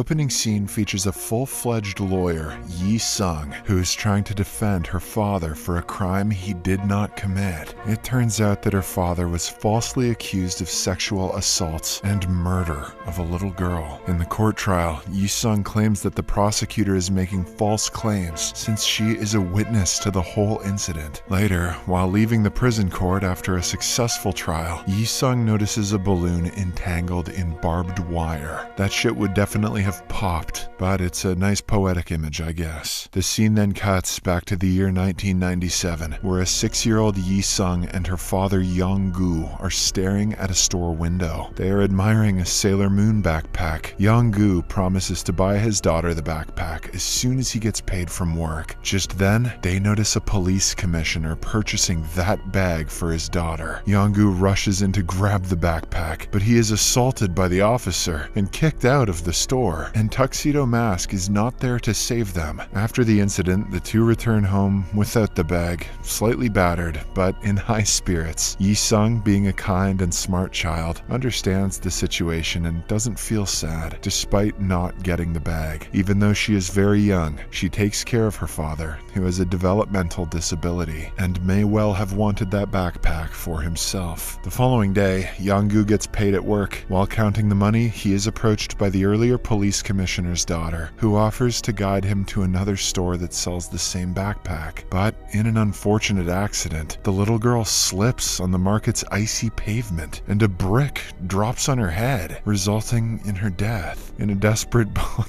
Opening scene features a full-fledged lawyer, Yi-sung, who is trying to defend her father for a crime he did not commit. It turns out that her father was falsely accused of sexual assaults and murder of a little girl. In the court trial, Yi-sung claims that the prosecutor is making false claims since she is a witness to the whole incident. Later, while leaving the prison court after a successful trial, Yi-sung notices a balloon entangled in barbed wire. That shit would definitely have popped, but it's a nice poetic image, I guess. The scene then cuts back to the year 1997, where a 6-year-old Yi-sung and her father Yong-Goo are staring at a store window. They are admiring a Sailor Moon backpack. Yong-Goo promises to buy his daughter the backpack as soon as he gets paid from work. Just then, they notice a police commissioner purchasing that bag for his daughter. Yong-Goo rushes in to grab the backpack, but he is assaulted by the officer and kicked out of the store. And Tuxedo Mask is not there to save them. After the incident, the two return home without the bag, slightly battered, but in high spirits. Yi-sung, being a kind and smart child, understands the situation and doesn't feel sad, despite not getting the bag. Even though she is very young, she takes care of her father, who has a developmental disability, and may well have wanted that backpack for himself. The following day, Yong-Goo gets paid at work. While counting the money, he is approached by the earlier police commissioner's daughter, who offers to guide him to another store that sells the same backpack. But in an unfortunate accident, the little girl slips on the market's icy pavement, and a brick drops on her head, resulting in her death. In a desperate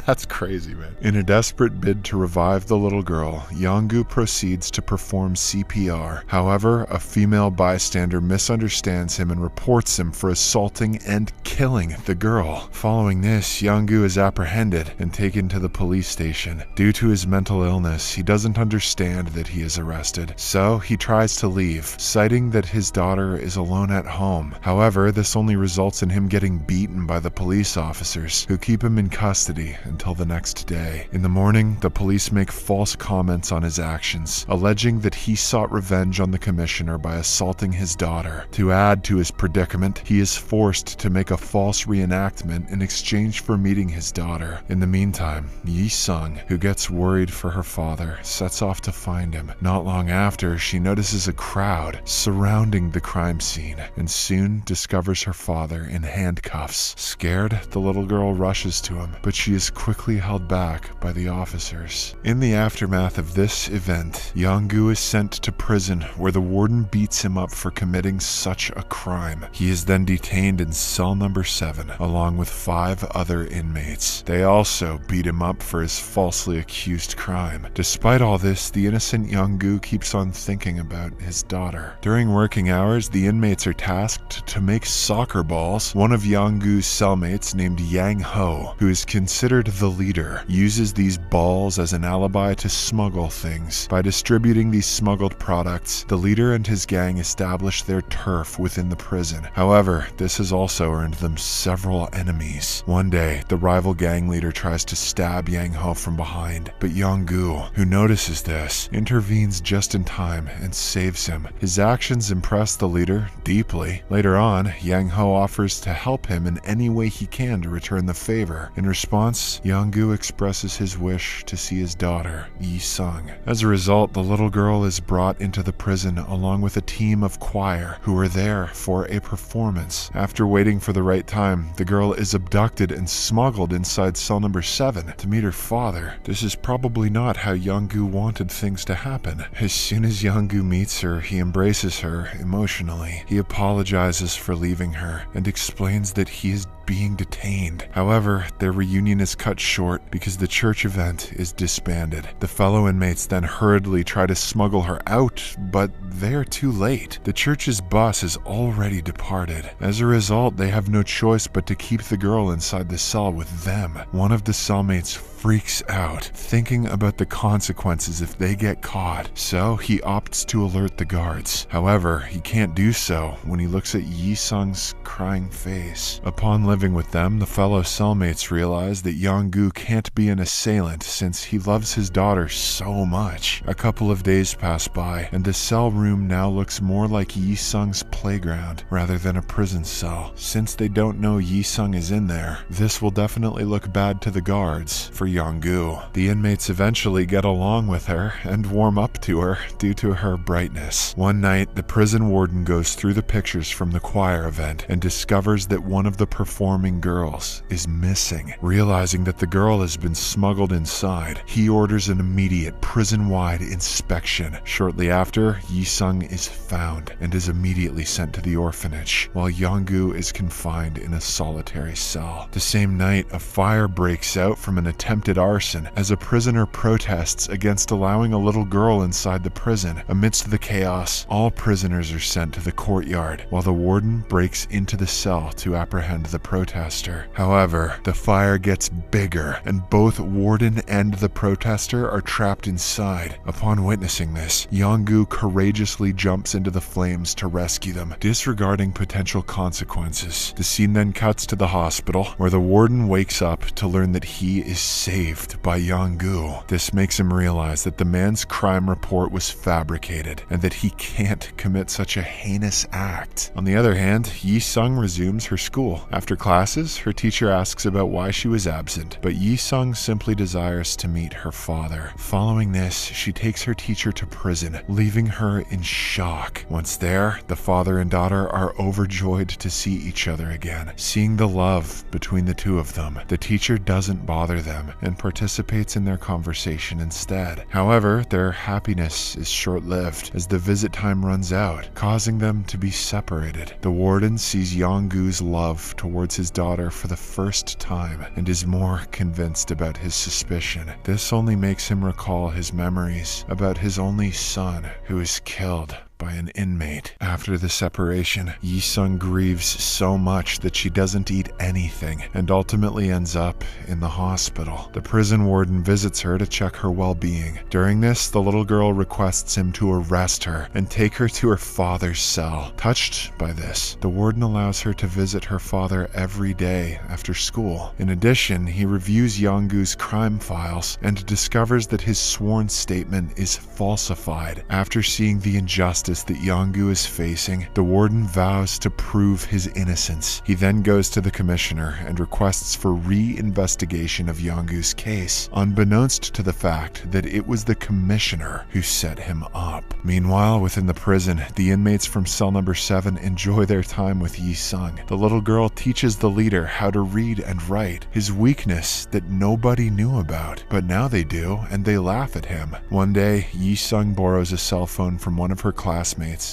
that's crazy, man. In a desperate bid to revive the little girl, Yong-Goo proceeds to perform CPR. However, a female bystander misunderstands him and reports him for assaulting and killing the girl. Following this, Yong-Goo is apprehended and taken to the police station. Due to his mental illness, he doesn't understand that he is arrested, so he tries to leave, citing that his daughter is alone at home. However, this only results in him getting beaten by the police officers, who keep him in custody until the next day. In the morning, the police make false comments on his actions, alleging that he sought revenge on the commissioner by assaulting his daughter. To add to his predicament, he is forced to make a false reenactment in exchange for meeting his daughter. In the meantime, Yi-sung, who gets worried for her father, sets off to find him. Not long after, she notices a crowd surrounding the crime scene and soon discovers her father in handcuffs. Scared, the little girl rushes to him, but she is quickly held back by the officers. In the aftermath of this event, Yong-Goo is sent to prison where the warden beats him up for committing such a crime. He is then detained in cell number 7 along with 5 other inmates. They also beat him up for his falsely accused crime. Despite all this, the innocent Yong-Goo keeps on thinking about his daughter. During working hours, the inmates are tasked to make soccer balls. One of Yong-Goo's cellmates, named Yang-Ho, who is considered the leader, uses these balls as an alibi to smuggle things. By distributing these smuggled products, the leader and his gang establish their turf within the prison. However, this has also earned them several enemies. One day, the rival gang leader tries to stab Yang-Ho from behind, but Yong-Goo, who notices this, intervenes just in time and saves him. His actions impress the leader deeply. Later on, Yang-Ho offers to help him in any way he can to return the favor. In response, Yong-Goo expresses his wish to see his daughter, Yi-sung. As a result, the little girl is brought into the prison along with a team of choir who are there for a performance. After waiting for the right time, the girl is abducted and smuggled inside cell number 7 to meet her father. This is probably not how Yong-Goo wanted things to happen. As soon as Yong-Goo meets her, he embraces her emotionally. He apologizes for leaving her and explains that he is being detained. However, their reunion is cut short because the church event is disbanded. The fellow inmates then hurriedly try to smuggle her out, but they are too late. The church's bus is already departed. As a result, they have no choice but to keep the girl inside the cell with them. One of the cellmates freaks out, thinking about the consequences if they get caught, so he opts to alert the guards. However, he can't do so when he looks at Yi-sung's crying face. Upon living with them, the fellow cellmates realize that Yong-Goo can't be an assailant since he loves his daughter so much. A couple of days pass by, and the cell room now looks more like Yi-sung's playground rather than a prison cell. Since they don't know Yi-sung is in there, this will definitely look bad to the guards for Yong-Goo. The inmates eventually get along with her and warm up to her due to her brightness. One night, the prison warden goes through the pictures from the choir event and discovers that one of the performing girls is missing. Realizing that the girl has been smuggled inside, he orders an immediate prison-wide inspection. Shortly after, Yi-sung is found and is immediately sent to the orphanage, while Yong-Goo is confined in a solitary cell. The same night, a fire breaks out from an attempted arson as a prisoner protests against allowing a little girl inside the prison. Amidst the chaos, all prisoners are sent to the courtyard, while the warden breaks into the cell to apprehend the protester. However, the fire gets bigger, and both warden and the protester are trapped inside. Upon witnessing this, Yong-Goo courageously jumps into the flames to rescue them, disregarding potential consequences. The scene then cuts to the hospital, where the warden wakes up to learn that he is saved by Yong-Goo. This makes him realize that the man's crime report was fabricated, and that he can't commit such a heinous act. On the other hand, Yi-sung resumes her school. After classes, her teacher asks about why she was absent, but Yi-sung simply desires to meet her father. Following this, she takes her teacher to prison, leaving her in shock. Once there, the father and daughter are overjoyed to see each other again. Seeing the love between the two of them, the teacher doesn't bother them and participates in their conversation instead. However, their happiness is short-lived as the visit time runs out, causing them to be separated. The warden sees Yong-Goo's love towards his daughter for the first time and is more convinced about his suspicion. This only makes him recall his memories about his only son who is killed by an inmate. After the separation, Yi-sung grieves so much that she doesn't eat anything and ultimately ends up in the hospital. The prison warden visits her to check her well-being. During this, the little girl requests him to arrest her and take her to her father's cell. Touched by this, the warden allows her to visit her father every day after school. In addition, he reviews Yong-Goo's crime files and discovers that his sworn statement is falsified. After seeing the injustice that Yong-Goo is facing, the warden vows to prove his innocence. He then goes to the commissioner and requests for re-investigation of Yong-Goo's case, unbeknownst to the fact that it was the commissioner who set him up. Meanwhile, within the prison, the inmates from cell number 7 enjoy their time with Yi-sung. The little girl teaches the leader how to read and write, his weakness that nobody knew about, but now they do, and they laugh at him. One day, Yi-sung borrows a cell phone from one of her classmates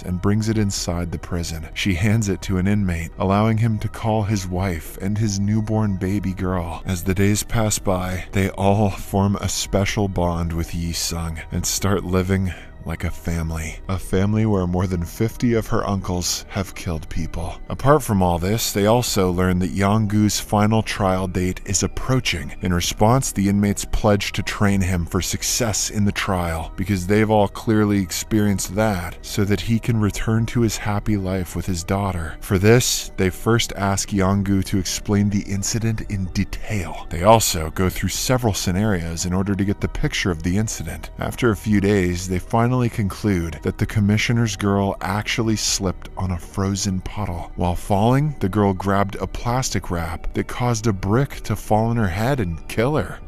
and brings it inside the prison. She hands it to an inmate, allowing him to call his wife and his newborn baby girl. As the days pass by, they all form a special bond with Yi-sung and start living like a family where more than 50 of her uncles have killed people. Apart from all this, they also learn that Yong-Goo's final trial date is approaching. In response, the inmates pledge to train him for success in the trial, because they've all clearly experienced that, so that he can return to his happy life with his daughter. For this, they first ask Yong-Goo to explain the incident in detail. They also go through several scenarios in order to get the picture of the incident. After a few days, they finally conclude that the commissioner's girl actually slipped on a frozen puddle. While falling, the girl grabbed a plastic wrap that caused a brick to fall on her head and kill her.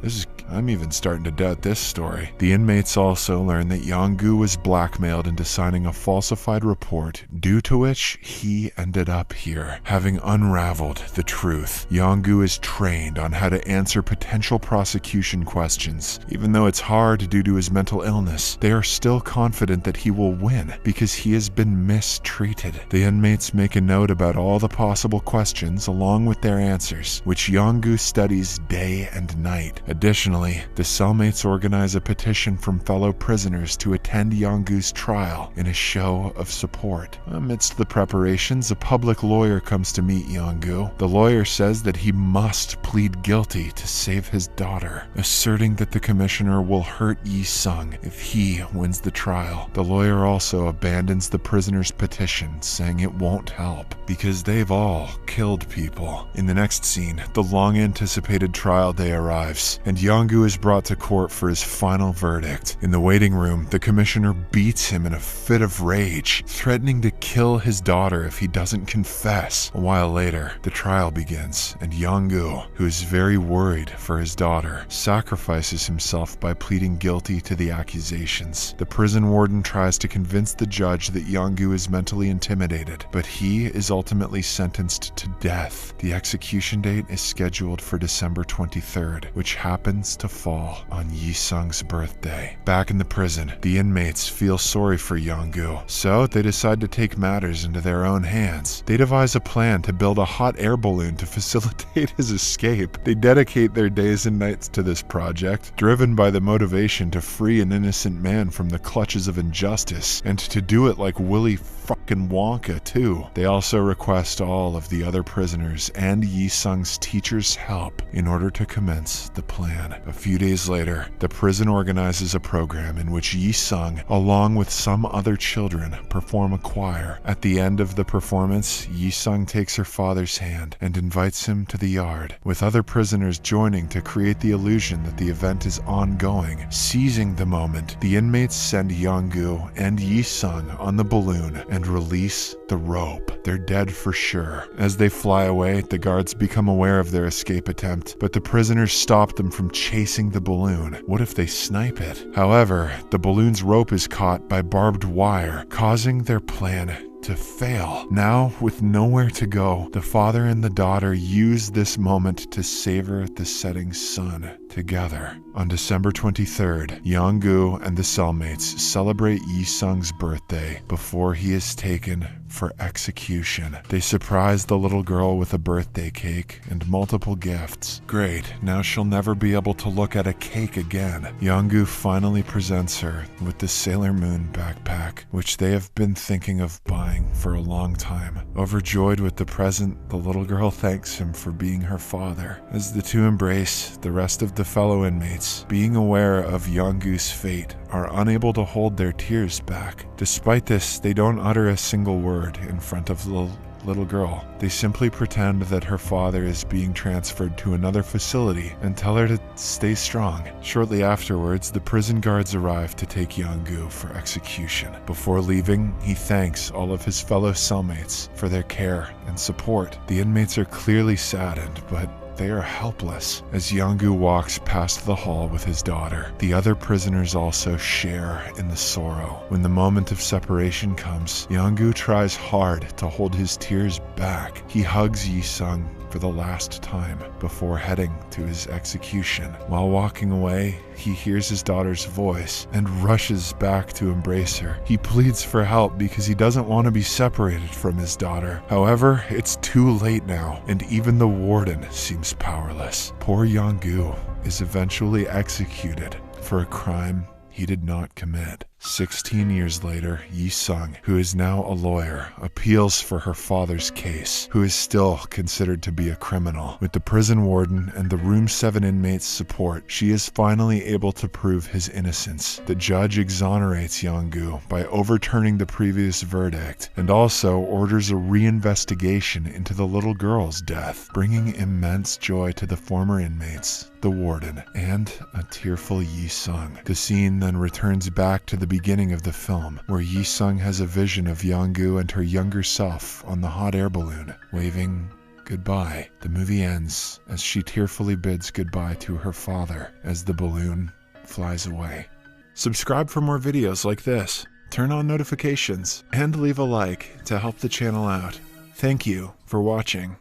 I'm even starting to doubt this story. The inmates also learn that Yong-Goo was blackmailed into signing a falsified report, due to which he ended up here. Having unraveled the truth, Yong-Goo is trained on how to answer potential prosecution questions. Even though it's hard due to his mental illness, they are still confident that he will win because he has been mistreated. The inmates make a note about all the possible questions along with their answers, which Yong-Goo studies day and night. Additionally, the cellmates organize a petition from fellow prisoners to attend Yong-Goo's trial in a show of support. Amidst the preparations, a public lawyer comes to meet Yong-Goo. The lawyer says that he must plead guilty to save his daughter, asserting that the commissioner will hurt Yi-sung if he wins the trial. The lawyer also abandons the prisoner's petition, saying it won't help because they've all killed people. In the next scene, the long-anticipated trial day arrives, and Yong-Goo is brought to court for his final verdict. In the waiting room, the commissioner beats him in a fit of rage, threatening to kill his daughter if he doesn't confess. A while later, the trial begins, and Yong-Goo, who is very worried for his daughter, sacrifices himself by pleading guilty to the accusations. The prison warden tries to convince the judge that Yong-Goo is mentally intimidated, but he is ultimately sentenced to death. The execution date is scheduled for December 23rd, which happens to fall on Yi-sung's birthday. Back in the prison, the inmates feel sorry for Yong-Goo, so they decide to take matters into their own hands. They devise a plan to build a hot air balloon to facilitate his escape. They dedicate their days and nights to this project, driven by the motivation to free an innocent man from the clutches of injustice, and to do it like Willy fucking Wonka too. They also request all of the other prisoners and Yi-sung's teacher's help in order to commence the plan. A few days later, the prison organizes a program in which Yi-sung, along with some other children, perform a choir. At the end of the performance, Yi-sung takes her father's hand and invites him to the yard, with other prisoners joining to create the illusion that the event is ongoing. Seizing the moment, the inmates send Yong-Goo and Yi-sung on the balloon and release the rope. They're dead for sure. As they fly away, the guards become aware of their escape attempt, but the prisoners stop them from chasing the balloon. What if they snipe it? However, the balloon's rope is caught by barbed wire, causing their plan to fail. Now, with nowhere to go, the father and the daughter use this moment to savor the setting sun together. On December 23rd, Yong-Goo and the cellmates celebrate Yi-sung's birthday before he is taken for execution. They surprise the little girl with a birthday cake and multiple gifts. Great, now she'll never be able to look at a cake again. Yong-Goo finally presents her with the Sailor Moon backpack, which they have been thinking of buying for a long time. Overjoyed with the present, the little girl thanks him for being her father. As the two embrace, the rest of the fellow inmates, being aware of Yong-Goo's fate, are unable to hold their tears back. Despite this, they don't utter a single word in front of the little girl. They simply pretend that her father is being transferred to another facility and tell her to stay strong. Shortly afterwards, the prison guards arrive to take Yong-Goo for execution. Before leaving, he thanks all of his fellow cellmates for their care and support. The inmates are clearly saddened, but they are helpless as Yong-Goo walks past the hall with his daughter. The other prisoners also share in the sorrow. When the moment of separation comes, Yong-Goo tries hard to hold his tears back. He hugs Yi-sung for the last time before heading to his execution. While walking away, he hears his daughter's voice and rushes back to embrace her. He pleads for help because he doesn't want to be separated from his daughter. However, it's too late now, and even the warden seems powerless. Poor Yong-Goo is eventually executed for a crime he did not commit. 16 years later, Yi-sung, who is now a lawyer, appeals for her father's case, who is still considered to be a criminal. With the prison warden and the Room 7 inmates' support, she is finally able to prove his innocence. The judge exonerates Yong-Goo by overturning the previous verdict, and also orders a reinvestigation into the little girl's death, bringing immense joy to the former inmates, the warden, and a tearful Yi-sung. The scene then returns back to the beginning of the film, where Yi-sung has a vision of Yong-Goo and her younger self on the hot air balloon, waving goodbye. The movie ends as she tearfully bids goodbye to her father as the balloon flies away. Subscribe for more videos like this, turn on notifications, and leave a like to help the channel out. Thank you for watching.